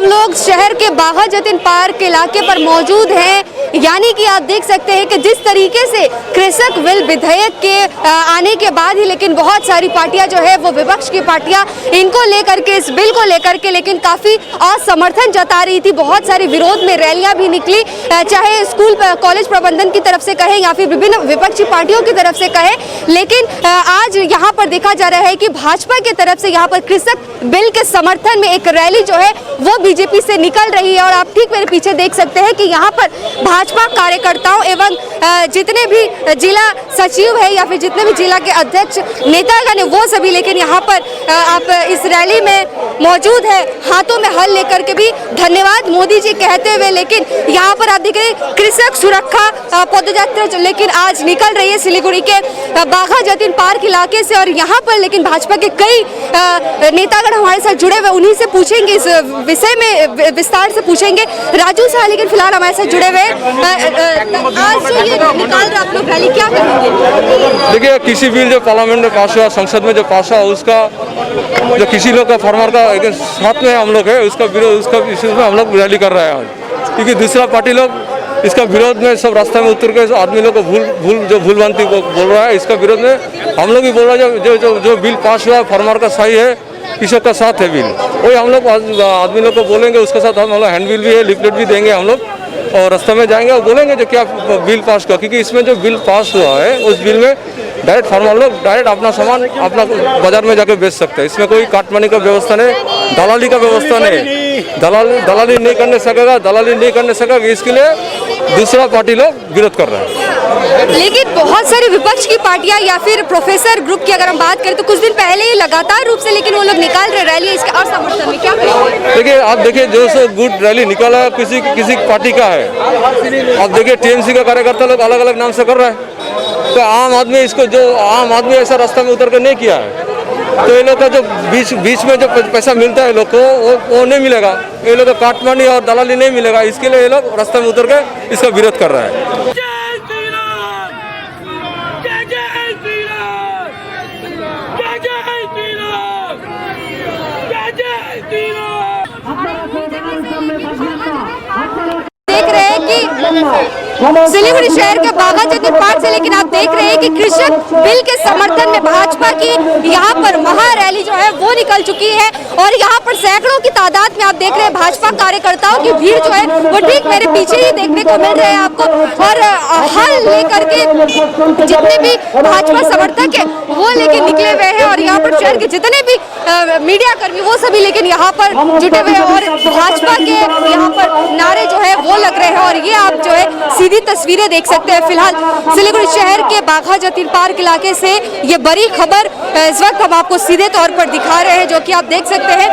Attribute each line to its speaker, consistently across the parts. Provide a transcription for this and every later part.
Speaker 1: हम लोग शहर के बाघा जतिन पार्क इलाके पर मौजूद हैं। यानी कि आप देख सकते हैं कि जिस तरीके से कृषक बिल विधेयक के आने के बाद ही लेकिन बहुत सारी पार्टियां जो है वो विपक्ष की पार्टियां इनको लेकर के, इस बिल को लेकर के लेकिन काफ़ी असमर्थन जता रही थी। बहुत सारी विरोध में रैलियां भी निकली, चाहे स्कूल कॉलेज प्रबंधन की तरफ से कहें या फिर विभिन्न विपक्षी पार्टियों की तरफ से कहें। लेकिन आज यहाँ पर देखा जा रहा है कि भाजपा की तरफ से यहाँ पर कृषक बिल के समर्थन में एक रैली जो है वो बीजेपी से निकल रही है। और आप ठीक मेरे पीछे देख सकते हैं कि यहाँ पर भाजपा कार्यकर्ताओं एवं जितने भी जिला सचिव है या फिर जितने भी जिला के अध्यक्ष नेतागण है वो सभी लेकिन यहाँ पर आप इस रैली में मौजूद है, हाथों में हल लेकर के भी धन्यवाद मोदी जी कहते हुए। लेकिन यहाँ पर आप देख रहे हैं कृषक सुरक्षा पदयात्रा लेकिन आज निकल रही है सिलीगुड़ी के बाघा जतिन पार्क इलाके से। और यहाँ पर लेकिन भाजपा के कई नेतागण हमारे साथ जुड़े हुए, उन्हीं से पूछेंगे, इस विषय में विस्तार से पूछेंगे। राजू शाह लेकिन फिलहाल हमारे साथ जुड़े हुए। आज जो ये निकाल रहे आप लोग रैली, क्या कहेंगे?
Speaker 2: देखिए, किसी बिल जो पार्लियामेंट में पास हुआ, संसद में जो पास हुआ, उसका जो किसी लोग का फार्मर का साथ में हम लोग है उसका विरोध, उसका इश्यू में हम लोग रैली कर रहे हैं आज। क्योंकि दूसरा पार्टी लोग इसका विरोध में सब रास्ते में उतर के आदमी लोग को भूल भ्रांति बोल रहा है। इसका विरोध में हम लोग भी बोल रहे हैं जो बिल पास हुआ फार्मर का सही है, कृषक का साथ है बिल, वही हम लोग आदमी लोग को बोलेंगे। उसके साथ हम लोग हैंड बिल भी है, लिफलेट भी देंगे हम लोग और रास्ते में जाएंगे और बोलेंगे जो क्या बिल पास हुआ। क्योंकि इसमें जो बिल पास हुआ है उस बिल में डायरेक्ट फार्मर लोग डायरेक्ट अपना सामान अपना बाजार में जाकर बेच सकते हैं। इसमें कोई काटमानी का व्यवस्था नहीं, दलाली का व्यवस्था नहीं, दलाली नहीं करने सकेगा, इसके लिए दूसरा पार्टी लोग विरोध कर रहे हैं।
Speaker 1: लेकिन बहुत सारी विपक्ष की पार्टियां या फिर प्रोफेसर ग्रुप की अगर हम बात करें तो कुछ दिन पहले ही लगातार रूप से लेकिन वो लोग निकाल रहे रैली, इसके और समर्थन में क्या करेंगे?
Speaker 2: देखिए, आप देखिए जो सो गुड रैली निकाला किसी पार्टी का है। आप देखिए टीएमसी का कार्यकर्ता लोग अलग अलग नाम से कर रहा है, तो आम आदमी इसको, जो आम आदमी ऐसा रास्ता में उतर कर नहीं किया है, तो ये लोग का जो बीच में जो पैसा मिलता है लोग को वो नहीं मिलेगा। ये लोग को काटमानी और दलाली नहीं मिलेगा, इसके लिए ये लोग रास्ते में उतर के इसका विरोध कर रहा है।
Speaker 1: देख रहे हैं कि सिलीगुड़ी शहर के बाघा जतिन पार्क से लेकिन आप देख रहे हैं कि कृषक बिल के समर्थन में भाजपा की यहाँ पर महारैली जो है वो निकल चुकी है। और यहाँ पर सैकड़ों की तादाद में आप देख रहे हैं भाजपा कार्यकर्ताओं की भीड़ जो है वो ठीक मेरे पीछे ही देखने को मिल रहे हैं आपको। और हल लेकर के जितने भी भाजपा समर्थक है वो लेके निकले हुए हैं और यहाँ पर शहर के जितने भी मीडिया कर्मी वो सभी लेकिन यहाँ पर जुटे हुए हैं और भाजपा के यहाँ पर नारे जो है वो लग रहे हैं। और ये आप जो है सीधी तस्वीरें देख सकते हैं फिलहाल सिलीगुड़ी शहर के बाघा जतिन पार्क इलाके से। ये बड़ी खबर इस वक्त हम आपको सीधे तौर पर दिखा रहे हैं, जो कि आप देख सकते हैं।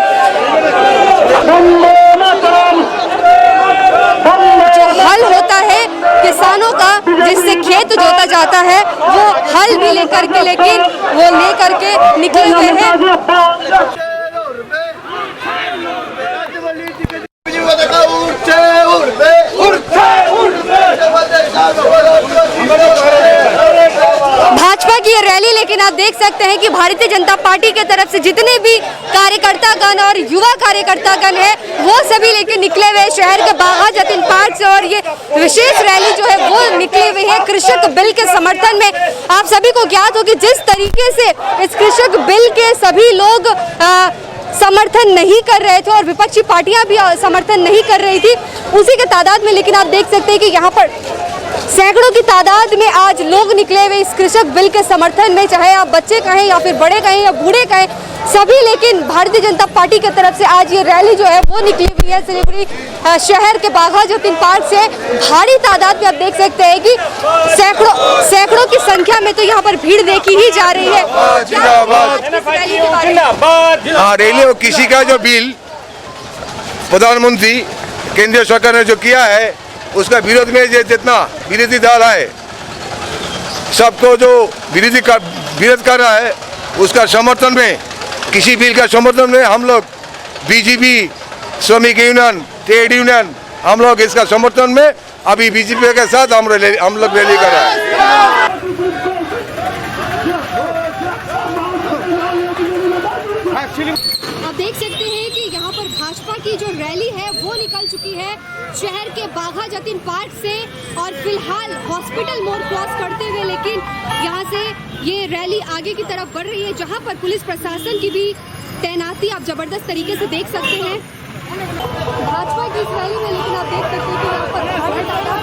Speaker 1: जो हल होता है किसानों का, जिससे खेत जोता जाता है, वो हल भी लेकर के लेकिन वो लेकर के निकले हुए हैं। भाजपा की ये रैली लेकिन आप देख सकते हैं कि भारतीय जनता पार्टी के तरफ से जितने भी कार्यकर्तागण और युवा कार्यकर्तागण है वो सभी लेकिन निकले हुए शहर के बाघा जतिन पार्क से। और ये विशेष रैली जो है वो निकली हुई है कृषक बिल के समर्थन में। आप सभी को ज्ञात हो कि जिस तरीके से इस कृषक बिल के सभी लोग समर्थन नहीं कर रहे थे और विपक्षी पार्टियां भी समर्थन नहीं कर रही थी, उसी के तादाद में लेकिन आप देख सकते हैं कि यहाँ पर सैकड़ों की तादाद में आज लोग निकले हुए इस कृषक बिल के समर्थन में, चाहे आप बच्चे कहें या फिर बड़े कहें या बूढ़े कहें, सभी लेकिन भारतीय जनता पार्टी की तरफ से आज ये रैली जो है वो निकली हुई है सिलीगुड़ी शहर के बाघा जतिन पार्क से। भारी तादाद में आप देख सकते हैं कि सैकड़ों की संख्या में तो यहाँ पर भीड़ देखी ही जा रही है।
Speaker 3: रैली और किसी का जो बिल प्रधानमंत्री केंद्रीय सरकार ने जो किया है उसका विरोध में जितना विरोधी दल है सबको जो विरोध कर रहा है उसका समर्थन में, किसी बिल का समर्थन में हम लोग बीजेपी, श्रमिक यूनियन, ट्रेड यूनियन, हम लोग इसका समर्थन में अभी बीजेपी के साथ हम लोग रैली कर रहे हैं।
Speaker 1: आप देख सकते हैं कि यहाँ पर भाजपा की की जो रैली है वो निकल चुकी है शहर के बाघा जतीन पार्क से और फिलहाल हॉस्पिटल मोड़ क्रॉस करते हुए, लेकिन यहाँ से ये रैली आगे की तरफ बढ़ रही है जहाँ पर पुलिस प्रशासन की भी तैनाती आप जबरदस्त तरीके से देख सकते हैं भाजपा की इस रैली में। लेकिन आप देख सकते हैं कि यहाँ पर बहुत ज़्यादा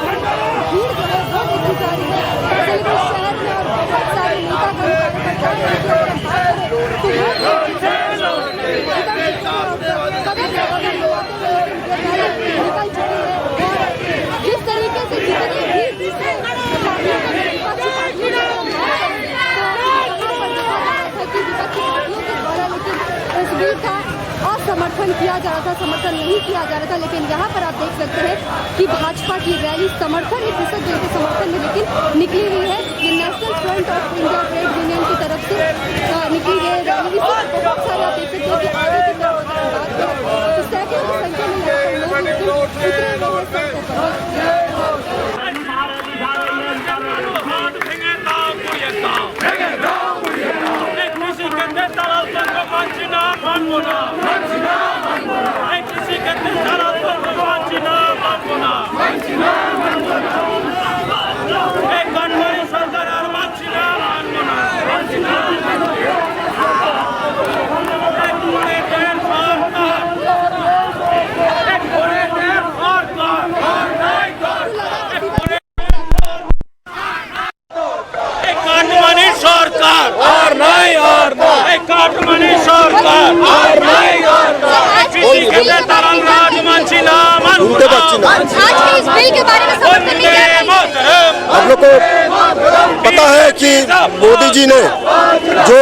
Speaker 1: भीड़ जो है वो देखी जा रही है सिलीगुड़ी शहर में और बहुत सारे जिस तरीके से समर्थन किया जा रहा था, समर्थन नहीं किया जा रहा था, लेकिन यहाँ पर आप देख सकते हैं कि भाजपा की रैली समर्थन ही कृषक बिल के समर्थन में लेकिन निकली हुई है। ये national front of India trade union की तरफ से निकली गई रैली बहुत सारे आप देख सकते हैं कि आगे की तरफ बात करें तो सैकड़ों की संख्या में यहाँ पर लोग उतरे हुए हैं।
Speaker 4: आप लोग को पता है कि मोदी जी ने जो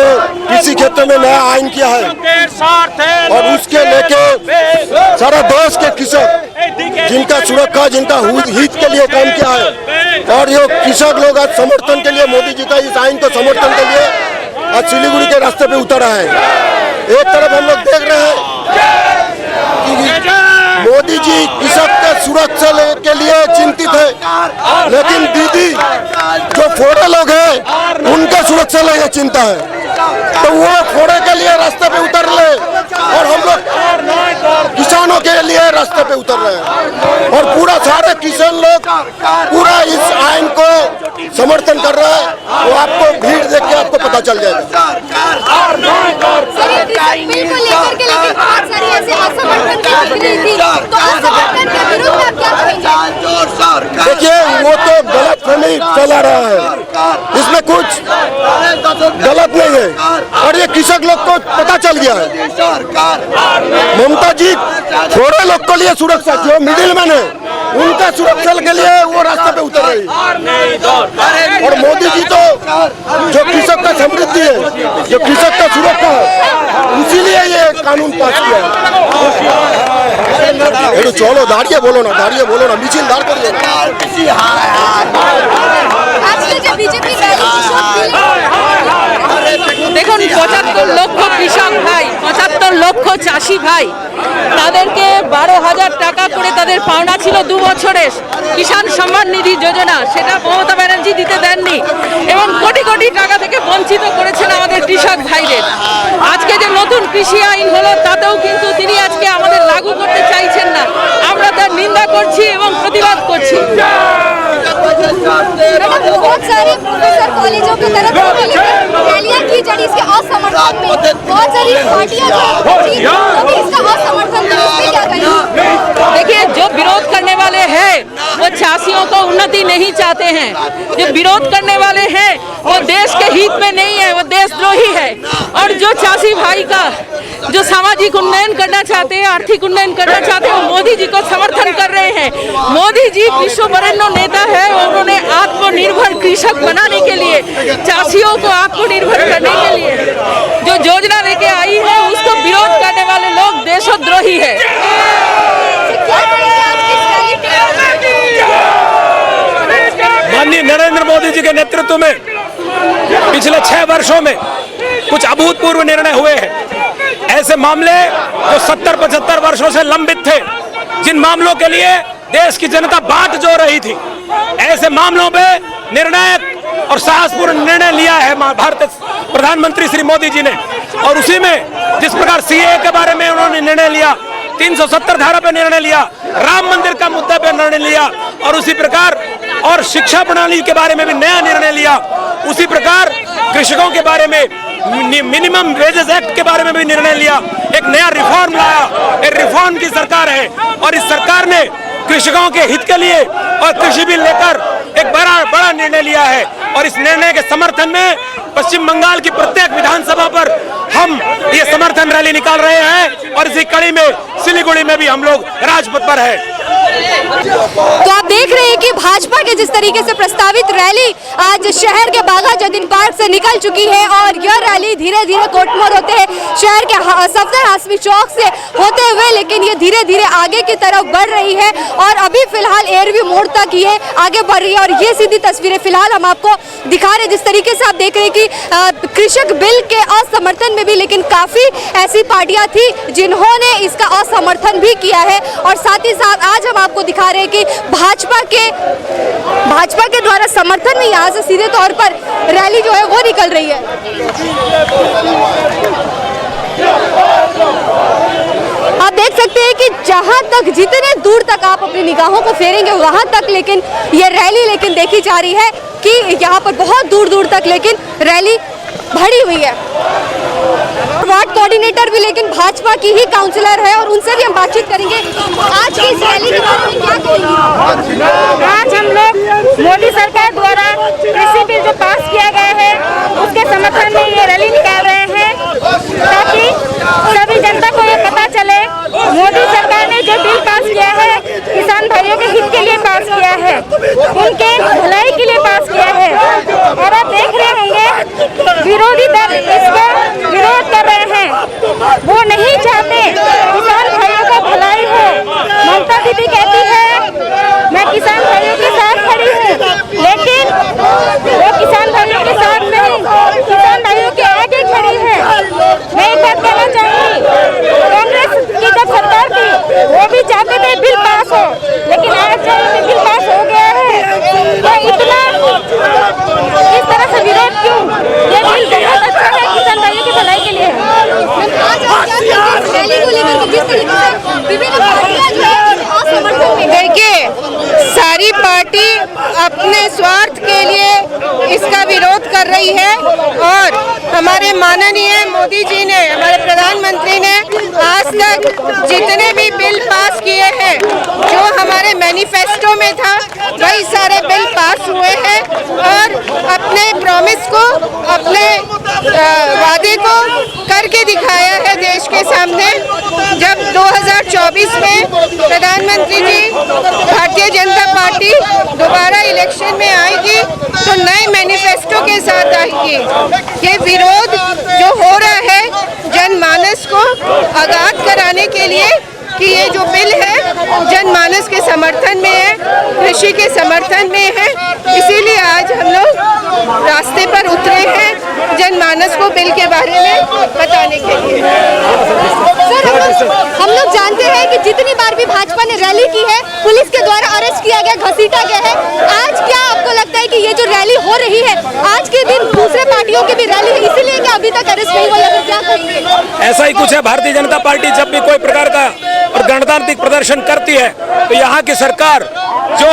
Speaker 4: कृषि क्षेत्र में नया आइन किया है और उसके लेके सारा देश के कृषक जिनका सुरक्षा जिनका हित के लिए काम किया है और ये कृषक लोग आज समर्थन के लिए मोदी जी का इस आइन को समर्थन के लिए आज सिलीगुड़ी के रास्ते पे उतरा है। एक तरफ हम लोग देख रहे हैं कि मोदी जी कृषक के सुरक्षा के लिए चिंतित है, लेकिन दीदी जो फोड़े लोग हैं उनके सुरक्षा लिए चिंता है, तो वो फोड़े के लिए रास्ते पे उतर ले और हम लोग किसानों के लिए रास्ते पे उतर रहे हैं और पूरा सारे किसान लोग पूरा इस आइन को समर्थन कर रहा है। वो आपको भीड़ देख के आपको पता चल जाएगा। देखिए वो तो गलत फहमी फैला रहा है, इसमें कुछ गलत नहीं है और ये कृषक लोग को पता चल गया है। ममता जी थोड़े लोग के लिए सुरक्षा जो मिडिल मैन है उनका सुरक्षा के लिए वो रास्ते पे उतर रही है और मोदी जी तो जो कृषक का समृद्धि है जो कृषक का सुरक्षा है इसीलिए ये कानून पास किया है। चलो दाड़िए बोलो ना मिছিল दाड़ करिए।
Speaker 5: দেখুন ৭৫ লক্ষ কৃষক ভাই ৭৫ লক্ষ চাষি ভাই তাদেরকে ১২,০০০ টাকা করে তাদের পাওনা ছিল ২ বছরের কিষাণ সম্মান নিধি যোজনা, সেটা মমতা ব্যানার্জি দিতে দেননি এবং কোটি কোটি টাকা থেকে বঞ্চিত করেছেন আমাদের কৃষক ভাইদের। আজকে যে নতুন কৃষি আইন হলো তাতেও কিন্তু তিনি আজকে আমাদের লাগু করতে চাইছেন না, আমরা তার নিন্দা করছি এবং প্রতিবাদ করছি।
Speaker 1: बहुत सारे प्रोफेसर कॉलेजों की तरफ रैलियां की जा रही इसके असमर्थन में, बहुत सारी पार्टियां इसका असमर्थन में, इसमें क्या कहेंगे?
Speaker 5: देखिए जो विरोध करने वाले हैं वो चाषियों को उन्नति नहीं चाहते हैं, जो विरोध करने वाले हैं वो देश के हित में नहीं है, वो देशद्रोही है और जो चाषी भाई का जो सामाजिक उन्नयन करना चाहते हैं आर्थिक उन्नयन करना चाहते हैं वो मोदी जी को समर्थन कर रहे हैं। मोदी जी विश्व वरेण्य नेता है और उन्होंने आत्मनिर्भर कृषक बनाने के लिए चाषियों को आत्मनिर्भर करने के लिए जो योजना लेके आई है उसको विरोध करने वाले लोग देशद्रोही है।
Speaker 6: माननीय नरेंद्र मोदी जी के नेतृत्व में पिछले 6 वर्षों में कुछ अभूतपूर्व निर्णय हुए हैं। ऐसे मामले जो 70-75 वर्षों से लंबित थे, जिन मामलों के लिए देश की जनता बाट जो रही थी, ऐसे मामलों में निर्णायक और साहसपूर्ण निर्णय लिया है भारत प्रधानमंत्री श्री मोदी जी ने। और उसी में जिस प्रकार सीए के बारे में उन्होंने निर्णय लिया, 370 धारा पे निर्णय लिया, राम मंदिर का मुद्दा पे निर्णय लिया, और उसी प्रकार और शिक्षा प्रणाली के बारे में भी नया निर्णय लिया। उसी प्रकार कृषकों के बारे में मिनिमम वेजेस एक्ट के बारे में भी निर्णय लिया। एक नया रिफॉर्म लाया। एक रिफॉर्म की सरकार है और इस सरकार ने कृषकों के हित के लिए और कृषि बिल लेकर एक बड़ा निर्णय लिया है। और इस निर्णय के समर्थन में पश्चिम बंगाल की प्रत्येक विधानसभा पर हम ये समर्थन रैली निकाल रहे हैं और इसी कड़ी में सिलीगुड़ी में भी हम लोग राजपथ पर है।
Speaker 1: तो आप देख रहे हैं कि भाजपा के जिस तरीके से प्रस्तावित रैली आज शहर के बाघा जतीन पार्क से निकल चुकी है और यह रैली धीरे धीरे कोटमोड़ होते हैं शहर के सफदर हाशमी चौक से होते हुए, लेकिन ये धीरे धीरे आगे की तरफ बढ़ रही है और अभी फिलहाल एयरव्यू मोड़ तक ये आगे बढ़ रही है। और ये सीधी तस्वीरें फिलहाल हम आपको दिखा रहे हैं जिस तरीके से आप देख रहे हैं कि कृषक बिल के असमर्थन में भी लेकिन काफी ऐसी पार्टियां थी जिन्होंने इसका असमर्थन भी किया है। और साथ ही साथ आज हम आपको दिखा रहे हैं कि भाजपा के द्वारा समर्थन में यहाँ से सीधे तौर पर रैली जो है वो निकल रही है। आप देख सकते हैं कि जहां तक जितने दूर तक आप अपनी निगाहों को फेरेंगे वहां तक लेकिन ये रैली लेकिन देखी जा रही है कि यहाँ पर बहुत दूर दूर तक लेकिन रैली भरी हुई है। वार्ड कोऑर्डिनेटर भी लेकिन भाजपा की ही काउंसलर है और उनसे भी हम बातचीत करेंगे। आज की इस रैली के बारे में क्या कहेंगे?
Speaker 7: आज हम लोग मोदी सरकार द्वारा कृषि बिल जो पास किया गया है उसके समर्थन में ये रैली निकाल रहे हैं ताकि सभी जनता को ये पता चले मोदी सरकार ने जो बिल पास किया है किसान भाइयों के हित के लिए पास किया है, उनके भलाई के लिए पास किया है। और आप देख रहे होंगे विरोधी दल इसका विरोध कर रहे हैं, वो नहीं चाहते किसान भाइयों का भलाई हो। ममता दीदी कहती है मैं किसान भाइयों के साथ खड़ी हूँ, लेकिन वो किसान भाइयों के साथ नहीं, किसान भाइयों के आगे खड़ी है। मैं एक बात कहना चाहूँगी, कांग्रेस की जब सरकार थी वो भी चाहते थे बिल पास हो, लेकिन आज जब बिल पास हो गया है तो इतना इस तरह से विरोध क्यों? ये बिल बहुत अच्छा है, किसान भाइयों की भलाई के लिए है।
Speaker 8: देखिए, सारी पार्टी अपने स्वार्थ के लिए इसका विरोध कर रही है और हमारे माननीय मोदी जी ने, हमारे प्रधानमंत्री ने आज तक जितने भी बिल पास किए हैं जो हमारे मैनिफेस्टो में था वही सारे बिल पास हुए हैं और अपने प्रॉमिस को, अपने वादे को करके दिखाया है देश के सामने। जब 2024 में प्रधानमंत्री जी भारतीय जनता पार्टी दोबारा इलेक्शन में आएगी तो नए मैनिफेस्टो के साथ आएगी। ये विरोध जो हो रहा है जनमानस को आगाह कराने के लिए कि ये जो बिल है जनमानस के समर्थन में है, कृषि के समर्थन में है, इसीलिए आज हम लोग रास्ते पर उतरे हैं जनमानस को बिल के बारे में बताने के लिए।
Speaker 1: हम लोग जानते हैं कि जितनी बार भी भाजपा ने रैली की है पुलिस के द्वारा अरेस्ट किया गया, घसीटा गया है। आज क्या आपको लगता है कि ये जो रैली हो रही है आज के दिन दूसरे पार्टियों की भी रैली है, इसीलिए क्या अभी तक अरेस्ट नहीं हुआ या फिर क्या कहेंगे?
Speaker 6: ऐसा ही कुछ है। भारतीय जनता पार्टी जब भी कोई प्रकार का और गणतांत्रिक प्रदर्शन करती है तो यहाँ की सरकार जो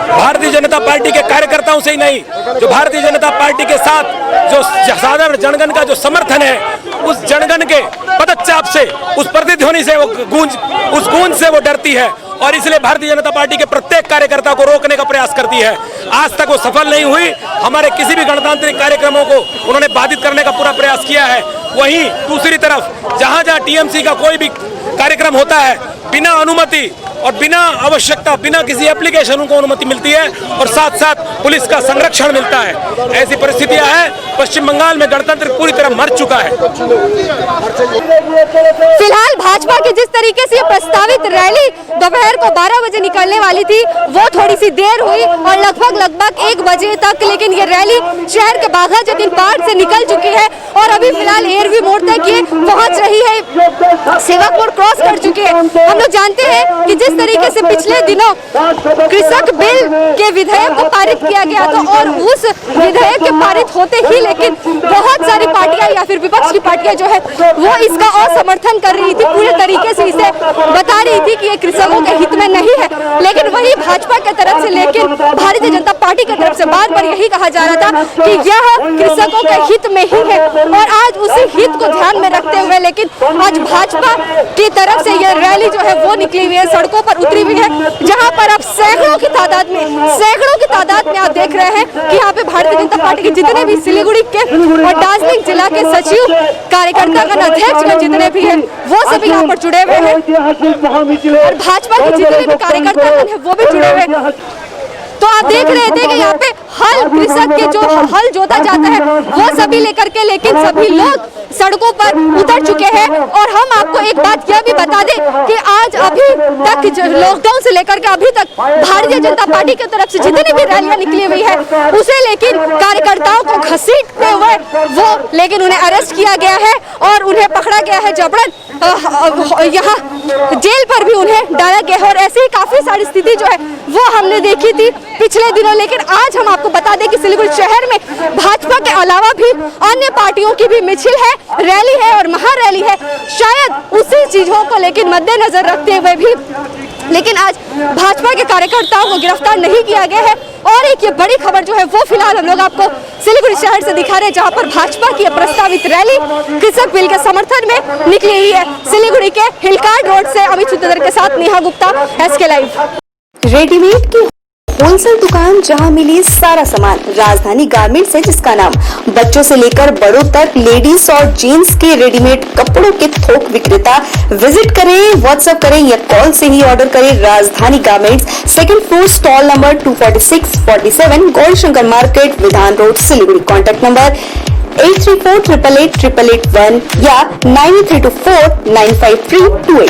Speaker 6: भारतीय जनता पार्टी के कार्यकर्ताओं से ही नहीं, जो भारतीय जनता पार्टी के साथ जो साधारण जनगण का जो समर्थन है उस जनगण के पदचाप से, उस प्रतिध्वनि से, उस गूंज से वो डरती है और इसलिए भारतीय जनता पार्टी के प्रत्येक कार्यकर्ता को रोकने का प्रयास करती है। आज तक वो सफल नहीं हुई। हमारे किसी भी गणतांत्रिक कार्यक्रमों को उन्होंने बाधित करने का पूरा प्रयास किया है। वहीं दूसरी तरफ जहां जहां टीएमसी का कोई भी कार्यक्रम होता है बिना अनुमति और बिना आवश्यकता, बिना किसी एप्लीकेशन को अनुमति मिलती है और साथ साथ पुलिस का संरक्षण मिलता है। ऐसी परिस्थितियां हैं। पश्चिम बंगाल में गणतंत्र पूरी तरह मर चुका है।
Speaker 1: फिलहाल भाजपा की जिस तरीके से प्रस्तावित रैली दोपहर को 12 बजे निकलने वाली थी वो थोड़ी सी देर हुई और लगभग 1 बजे तक लेकिन ये रैली शहर के बाघा जतीन पार्क से निकल चुकी है और अभी फिलहाल एयरव्यू मोड़ तक ये पहुंच रही है, सेवक मोड़ क्रॉस कर चुकी है। हम लोग जानते हैं कि जिस जिस तरीके से पिछले दिनों कृषक बिल के विधेयक को पारित किया गया था और उस विधेयक के पारित होते ही लेकिन बहुत सारी पार्टियां या फिर विपक्ष की पार्टियां जो है वो इसका असमर्थन कर रही थी, पूरे तरीके से इसे बता रही थी कि ये कृषकों के हित में नहीं है। लेकिन वही भाजपा की तरफ से, लेकिन भारतीय जनता पार्टी की तरफ से बार बार यही कहा जा रहा था कि यह कृषकों के हित में ही है और आज उसी हित को ध्यान में रखते हुए लेकिन आज भाजपा की तरफ से यह रैली जो है वो निकली हुई है, सड़कों पर उतरी हुई है, जहां पर अब सैकड़ों की तादाद में आप देख रहे हैं कि यहाँ पे भारतीय जनता पार्टी के जितने भी सिलीगुड़ी के और दार्जिलिंग जिला के सचिव, कार्यकर्ता का अध्यक्ष जितने भी हैं वो सभी यहाँ पर जुड़े हुए हैं और भाजपा के जितने भी कार्यकर्ता हैं वो भी जुड़े हुए हैं। तो आप देख रहे थे कि यहाँ पे हल कृषक के जो हल जोता जाता है वो सभी लेकर के, लेकिन सभी लोग सड़कों पर उतर चुके हैं। और हम आपको एक बात यह भी बता दें कि आज अभी तक लॉकडाउन से लेकर के अभी तक भारतीय जनता पार्टी की तरफ से जितनी भी रैलियां निकली हुई है उसे लेकिन कार्यकर्ताओं को घसीटते हुए वो लेकिन उन्हें अरेस्ट किया गया है और उन्हें पकड़ा गया है जबरन, यहाँ जेल पर भी उन्हें डाला गया है। और ऐसी ही काफी सारी स्थिति जो है वो हमने देखी थी पिछले दिनों। लेकिन आज हम आपको बता दें कि सिलीगुड़ी शहर में भाजपा के अलावा भी अन्य पार्टियों की भी मिছিল है, रैली है और महारैली है, शायद उसी चीजों को लेकिन मद्देनजर रखते हुए भी लेकिन आज भाजपा के कार्यकर्ताओं को गिरफ्तार नहीं किया गया है। और एक ये बड़ी खबर जो है वो फिलहाल हम लोग आपको सिलीगुड़ी शहर से दिखा रहे हैं, जहां पर भाजपा की प्रस्तावित रैली कृषक बिल के समर्थन में निकली हुई है। सिलीगुड़ी के हिलकार्ड रोड से अमित सूत्रधर के साथ Neha Gupta, SK live.
Speaker 9: Readymade की होलसेल दुकान जहां मिली सारा सामान, राजधानी गारमेंट्स है जिसका नाम। बच्चों से लेकर बड़ों तक लेडीज और जेंट्स के रेडीमेड कपड़ों के थोक विक्रेता। विजिट करें, व्हाट्सएप करें या कॉल से ही ऑर्डर करें। राजधानी garments, 2nd floor, stall number 246-47, Gaurshankar market, विधान रोड, सिलीगुड़ी। कॉन्टैक्ट नंबर 8348888881 या 9324953288।